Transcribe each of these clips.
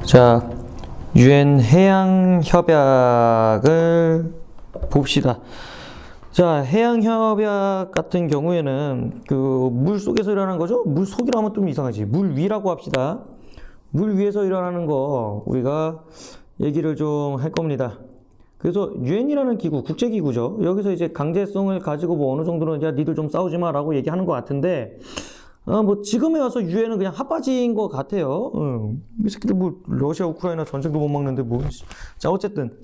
자, 유엔 해양 협약을 봅시다. 자, 해양 협약 같은 경우에는 그 물 속에서 일어나는 거죠? 물 속이라고 하면 좀 이상하지. 물 위라고 합시다. 물 위에서 일어나는 거 우리가 얘기를 좀 할 겁니다. 그래서 유엔이라는 기구, 국제기구죠. 여기서 이제 강제성을 가지고 뭐 어느 정도는 야 니들 좀 싸우지 마라고 얘기하는 것 같은데 뭐 지금에 와서 유엔은 그냥 핫바지인 것 같아요. 이 새끼들 뭐 러시아 우크라이나 전쟁도 못 막는데 뭐. 자, 어쨌든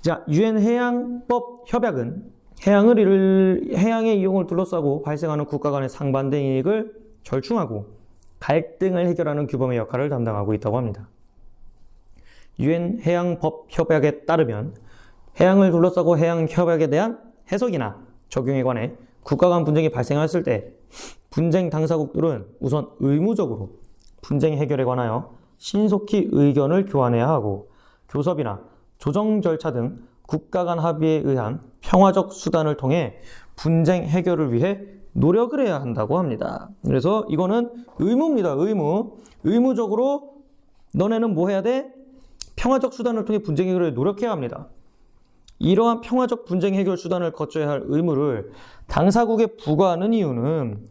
자, 유엔 해양법 협약은 해양의 이용을 둘러싸고 발생하는 국가 간의 상반된 이익을 절충하고 갈등을 해결하는 규범의 역할을 담당하고 있다고 합니다. 유엔 해양법 협약에 따르면 해양을 둘러싸고 해양 협약에 대한 해석이나 적용에 관해 국가 간 분쟁이 발생했을 때 분쟁 당사국들은 우선 의무적으로 분쟁 해결에 관하여 신속히 의견을 교환해야 하고 교섭이나 조정 절차 등 국가 간 합의에 의한 평화적 수단을 통해 분쟁 해결을 위해 노력을 해야 한다고 합니다. 그래서 이거는 의무입니다. 의무적으로 너네는 뭐 해야 돼? 평화적 수단을 통해 분쟁 해결에 노력해야 합니다. 이러한 평화적 분쟁 해결 수단을 거쳐야 할 의무를 당사국에 부과하는 이유는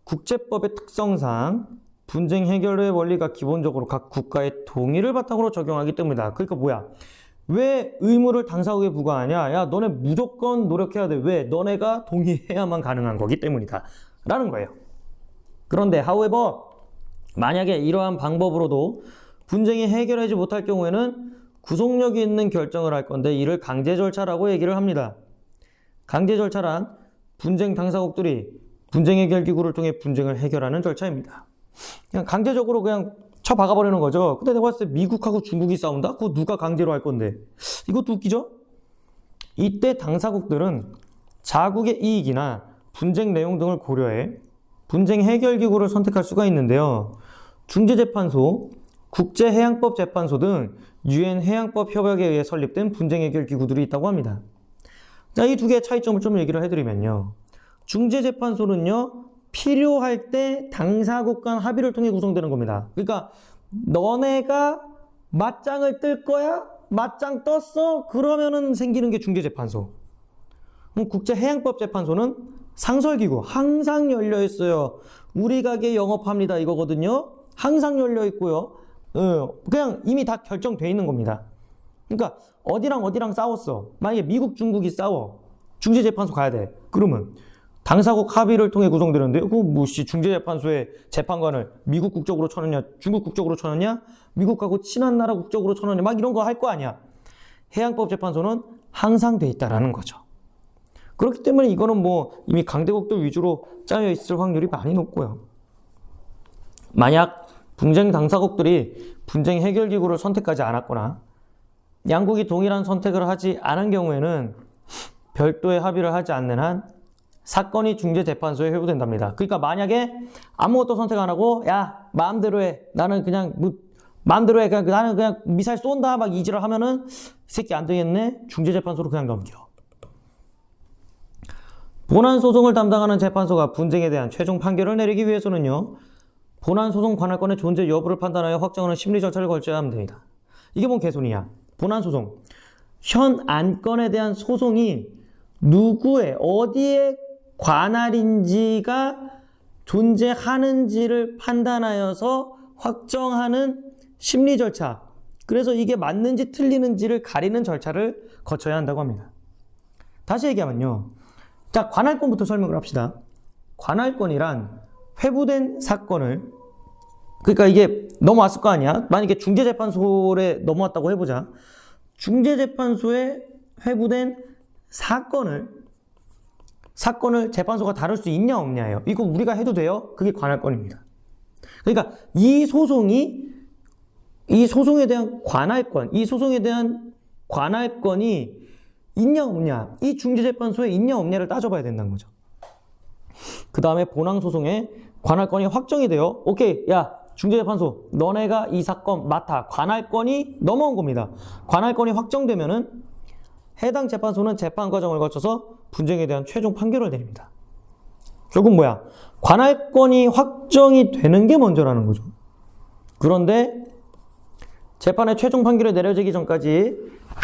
국제법의 특성상 분쟁 해결의 원리가 기본적으로 각 국가의 동의를 바탕으로 적용하기 때문이다. 그러니까 뭐야? 왜 의무를 당사국에 부과하냐? 야, 너네 무조건 노력해야 돼. 왜? 너네가 동의해야만 가능한 거기 때문이다. 라는 거예요. 그런데 however, 만약에 이러한 방법으로도 분쟁이 해결하지 못할 경우에는 구속력이 있는 결정을 할 건데 이를 강제 절차라고 얘기를 합니다. 강제 절차란 분쟁 당사국들이 분쟁 해결 기구를 통해 분쟁을 해결하는 절차입니다. 그냥 강제적으로 그냥 쳐박아버리는 거죠. 근데 내가 봤을 때 미국하고 중국이 싸운다? 그거 누가 강제로 할 건데? 이것도 웃기죠? 이때 당사국들은 자국의 이익이나 분쟁 내용 등을 고려해 분쟁 해결 기구를 선택할 수가 있는데요. 중재재판소, 국제해양법재판소 등 유엔 해양법 협약에 의해 설립된 분쟁 해결 기구들이 있다고 합니다. 자, 이 두 개의 차이점을 좀 얘기를 해드리면요. 중재재판소는요, 필요할 때 당사국 간 합의를 통해 구성되는 겁니다. 그러니까 너네가 맞짱을 뜰 거야? 맞짱 떴어? 그러면은 생기는 게 중재재판소. 그럼 국제해양법재판소는 상설기구, 항상 열려 있어요. 우리 가게 영업합니다 이거거든요. 항상 열려 있고요. 그냥 이미 다 결정돼 있는 겁니다. 그러니까 어디랑 싸웠어. 만약에 미국, 중국이 싸워. 중재재판소 가야 돼. 그러면 당사국 합의를 통해 구성되는데 중재재판소의 재판관을 미국 국적으로 쳐넣냐, 중국 국적으로 쳐넣냐, 미국하고 친한 나라 국적으로 쳐넣냐, 막 이런 거 할 거 아니야. 해양법재판소는 항상 돼 있다라는 거죠. 그렇기 때문에 이거는 뭐 이미 강대국들 위주로 짜여 있을 확률이 많이 높고요. 만약 분쟁 당사국들이 분쟁 해결 기구를 선택하지 않았거나 양국이 동일한 선택을 하지 않은 경우에는 별도의 합의를 하지 않는 한 사건이 중재재판소에 회부된답니다. 그러니까 만약에 아무것도 선택 안 하고 야 마음대로 해, 나는 그냥 마음대로 해, 나는 그냥 미사일 쏜다 막 이지를 하면은 이 새끼 안 되겠네, 중재재판소로 그냥 넘겨. 본안소송을 담당하는 재판소가 분쟁에 대한 최종 판결을 내리기 위해서는요, 본안소송 관할권의 존재 여부를 판단하여 확정하는 심리 절차를 거쳐야 하면 됩니다. 이게 뭔 개소리냐? 본안소송, 현 안건에 대한 소송이 누구의 어디에 관할인지가 존재하는지를 판단하여서 확정하는 심리 절차, 그래서 이게 맞는지 틀리는지를 가리는 절차를 거쳐야 한다고 합니다. 다시 얘기하면요, 자, 관할권부터 설명을 합시다. 관할권이란 회부된 사건을, 그러니까 이게 넘어왔을 거 아니야? 만약에 중재재판소에 넘어왔다고 해보자. 중재재판소에 회부된 사건을 재판소가 다룰 수 있냐 없냐예요. 이거 우리가 해도 돼요? 그게 관할권입니다. 그러니까 이 소송에 대한 관할권이 있냐 없냐, 이 중재재판소에 있냐 없냐를 따져봐야 된다는 거죠. 그 다음에 본항소송에 관할권이 확정이 돼요. 오케이, 야 중재재판소 너네가 이 사건 맡아. 관할권이 넘어온 겁니다. 관할권이 확정되면은 해당 재판소는 재판 과정을 거쳐서 분쟁에 대한 최종 판결을 내립니다. 결국 뭐야? 관할권이 확정이 되는 게 먼저라는 거죠. 그런데 재판의 최종 판결이 내려지기 전까지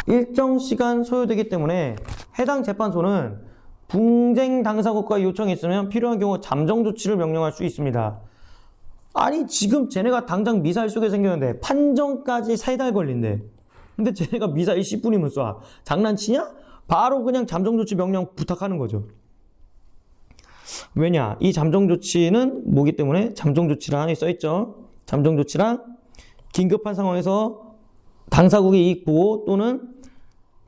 일정 시간 소요되기 때문에 해당 재판소는 분쟁 당사국과 요청이 있으면 필요한 경우 잠정 조치를 명령할 수 있습니다. 아니 지금 쟤네가 당장 미사일 쏘게 생겼는데 판정까지 3달 걸린대. 근데 쟤네가 미사일 10분이면 쏴. 장난치냐? 바로 그냥 잠정 조치 명령 부탁하는 거죠. 왜냐? 이 잠정 조치는 뭐기 때문에 잠정 조치랑 써있죠. 잠정 조치랑 긴급한 상황에서 당사국의 이익 보호 또는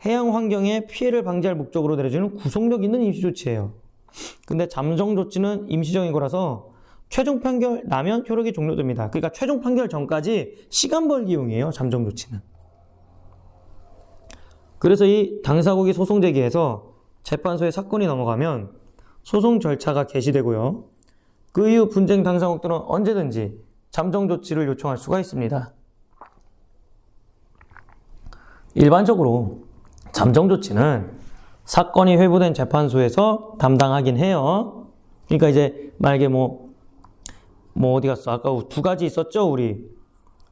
해양 환경에 피해를 방지할 목적으로 내려지는 구속력 있는 임시 조치예요. 근데 잠정 조치는 임시적인 거라서 최종 판결 나면 효력이 종료됩니다. 그러니까 최종 판결 전까지 시간 벌기용이에요. 잠정 조치는. 그래서 이 당사국이 소송 제기해서 재판소에 사건이 넘어가면 소송 절차가 개시되고요. 그 이후 분쟁 당사국들은 언제든지 잠정 조치를 요청할 수가 있습니다. 일반적으로 잠정 조치는 사건이 회부된 재판소에서 담당하긴 해요. 그러니까 이제 만약에 뭐 어디 갔어? 아까 2가지 있었죠? 우리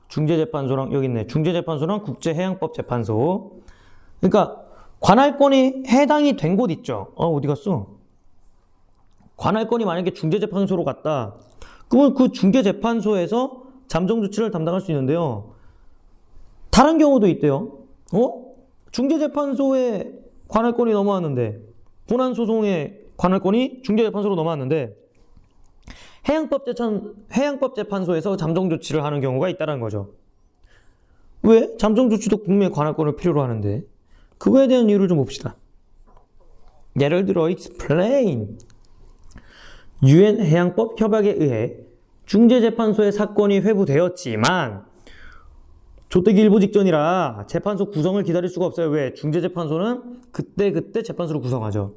중재재판소랑 여기 있네. 중재재판소랑 국제해양법재판소. 그러니까 관할권이 해당이 된 곳 있죠? 어디 갔어? 관할권이 만약에 중재재판소로 갔다. 그러면 그 중재재판소에서 잠정 조치를 담당할 수 있는데요. 다른 경우도 있대요. 중재재판소에 관할권이 넘어왔는데 본안소송의 관할권이 중재재판소로 넘어왔는데 해양법재판소에서 잠정 조치를 하는 경우가 있다는 거죠. 왜? 잠정 조치도 국민의 관할권을 필요로 하는데 그거에 대한 이유를 좀 봅시다. 예를 들어 explain UN 해양법 협약에 의해 중재재판소의 사건이 회부되었지만 조태기 일보 직전이라 재판소 구성을 기다릴 수가 없어요. 왜? 중재재판소는 그때 재판소를 구성하죠.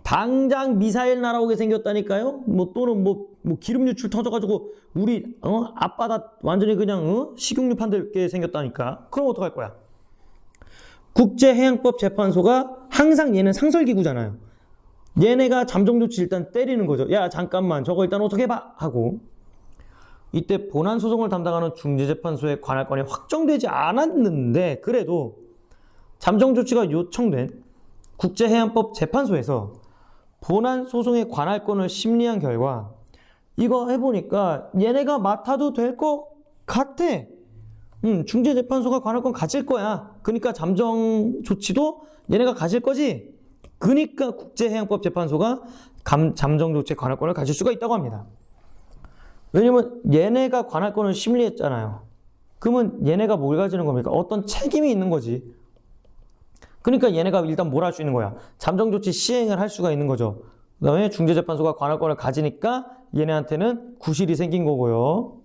당장 미사일 날아오게 생겼다니까요. 또는 기름 유출 터져가지고 우리 앞바다 완전히 그냥 식용유 판들게 생겼다니까. 그럼 어떡할 거야? 국제해양법 재판소가 항상 얘는 상설기구잖아요. 얘네가 잠정 조치 일단 때리는 거죠. 야 잠깐만 저거 일단 어떻게 해봐 하고. 이때 본안 소송을 담당하는 중재재판소의 관할권이 확정되지 않았는데 그래도 잠정 조치가 요청된 국제해양법 재판소에서 본안 소송의 관할권을 심리한 결과 이거 해보니까 얘네가 맡아도 될 것 같아. 중재재판소가 관할권 가질 거야. 그러니까 잠정 조치도 얘네가 가질 거지. 그러니까 국제해양법 재판소가 잠정 조치의 관할권을 가질 수가 있다고 합니다. 왜냐면 얘네가 관할권을 심리했잖아요. 그러면 얘네가 뭘 가지는 겁니까? 어떤 책임이 있는 거지. 그러니까 얘네가 일단 뭘 할 수 있는 거야? 잠정 조치 시행을 할 수가 있는 거죠. 그 다음에 중재재판소가 관할권을 가지니까 얘네한테는 구실이 생긴 거고요.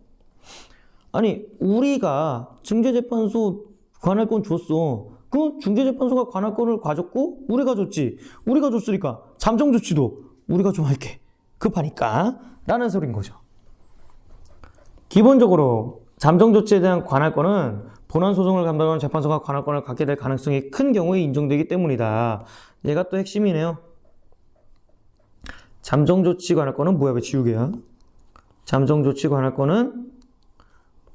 아니 우리가 중재재판소 관할권 줬어. 그 중재재판소가 관할권을 가졌고 우리가 줬지. 우리가 줬으니까 잠정 조치도 우리가 좀 할게. 급하니까 라는 소리인 거죠. 기본적으로 잠정 조치에 대한 관할권은 본안 소송을 감당하는 재판소가 관할권을 갖게 될 가능성이 큰 경우에 인정되기 때문이다. 얘가 또 핵심이네요. 잠정 조치 관할권은 뭐야? 왜 지우개야? 잠정 조치 관할권은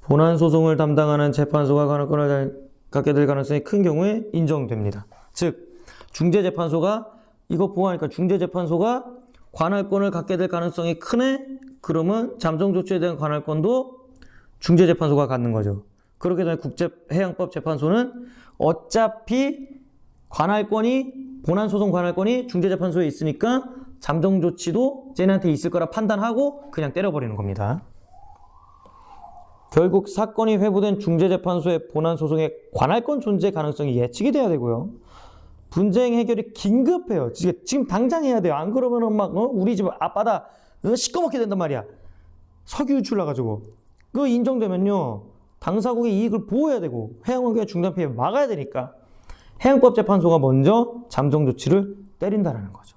본안 소송을 담당하는 재판소가 관할권을 갖게 될 가능성이 큰 경우에 인정됩니다. 즉 중재재판소가 이거 보호하니까 중재재판소가 관할권을 갖게 될 가능성이 크네? 그러면 잠정 조치에 대한 관할권도 중재재판소가 갖는 거죠. 그렇게 되면 국제해양법 재판소는 어차피 본안 소송 관할권이 중재재판소에 있으니까 잠정 조치도 쟤네한테 있을 거라 판단하고 그냥 때려버리는 겁니다. 결국 사건이 회부된 중재재판소의 본안 소송의 관할권 존재 가능성이 예측이 돼야 되고요. 분쟁 해결이 긴급해요. 지금 당장 해야 돼요. 안 그러면은 우리 집 앞바다 시꺼멓게 된단 말이야. 석유 유출 나가지고. 그거 인정되면요. 당사국의 이익을 보호해야 되고 해양환경의 중단 피해 막아야 되니까 해양법재판소가 먼저 잠정 조치를 때린다는 거죠.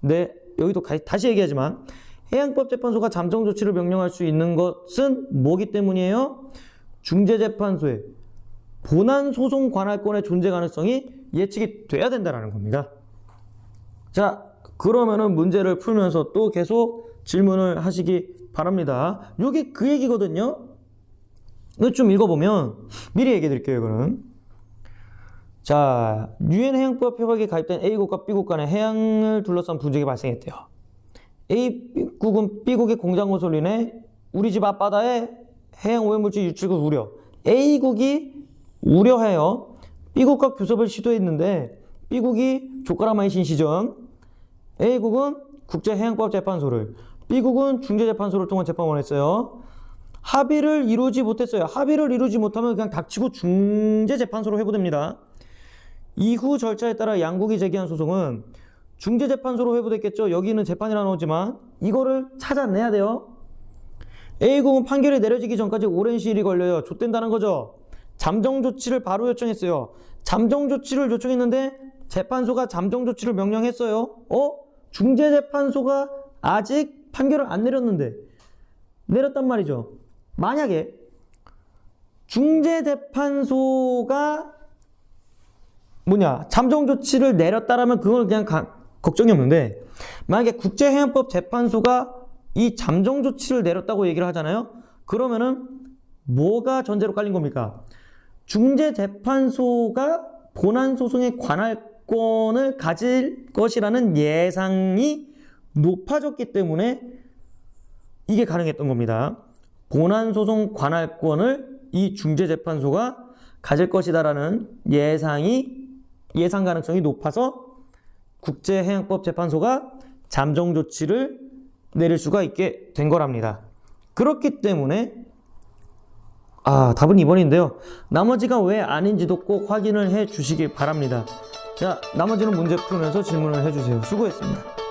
근데 여기도 다시 얘기하지만 해양법재판소가 잠정 조치를 명령할 수 있는 것은 뭐기 때문이에요? 중재재판소의 본안 소송 관할권의 존재 가능성이 예측이 돼야 된다는 겁니다. 자, 그러면은 문제를 풀면서 또 계속 질문을 하시기 바랍니다. 이게 그 얘기거든요. 이거 좀 읽어보면 미리 얘기해 드릴게요. 이거는 자, 유엔 해양법 협약에 가입된 A국과 B국 간의 해양을 둘러싼 분쟁이 발생했대요. A국은 B국의 공장 건설로 인해 우리 집 앞바다에 해양 오염물질 유출을 우려. A국이 우려해요. B국과 교섭을 시도했는데 B국이 족가라마이신 시정, A국은 국제해양법재판소를, B국은 중재재판소를 통한 재판을 원했어요. 합의를 이루지 못했어요. 합의를 이루지 못하면 그냥 닥치고 중재재판소로 회부됩니다. 이후 절차에 따라 양국이 제기한 소송은 중재재판소로 회부됐겠죠. 여기는 재판이라 나오지만 이거를 찾아내야 돼요. A국은 판결이 내려지기 전까지 오랜 시일이 걸려요. 좆된다는 거죠. 잠정 조치를 바로 요청했어요. 잠정 조치를 요청했는데 재판소가 잠정 조치를 명령했어요. 중재재판소가 아직 판결을 안 내렸는데 내렸단 말이죠. 만약에 중재재판소가 잠정 조치를 내렸다라면 그건 그냥 걱정이 없는데, 만약에 국제해양법 재판소가 이 잠정 조치를 내렸다고 얘기를 하잖아요. 그러면은 뭐가 전제로 깔린 겁니까? 중재재판소가 본안 소송의 관할권을 가질 것이라는 예상이 높아졌기 때문에 이게 가능했던 겁니다. 본안 소송 관할권을 이 중재재판소가 가질 것이다라는 예상 가능성이 높아서 국제해양법 재판소가 잠정 조치를 내릴 수가 있게 된 거랍니다. 그렇기 때문에 답은 2번인데요. 나머지가 왜 아닌지도 꼭 확인을 해 주시기 바랍니다. 자, 나머지는 문제 풀면서 질문을 해 주세요. 수고했습니다.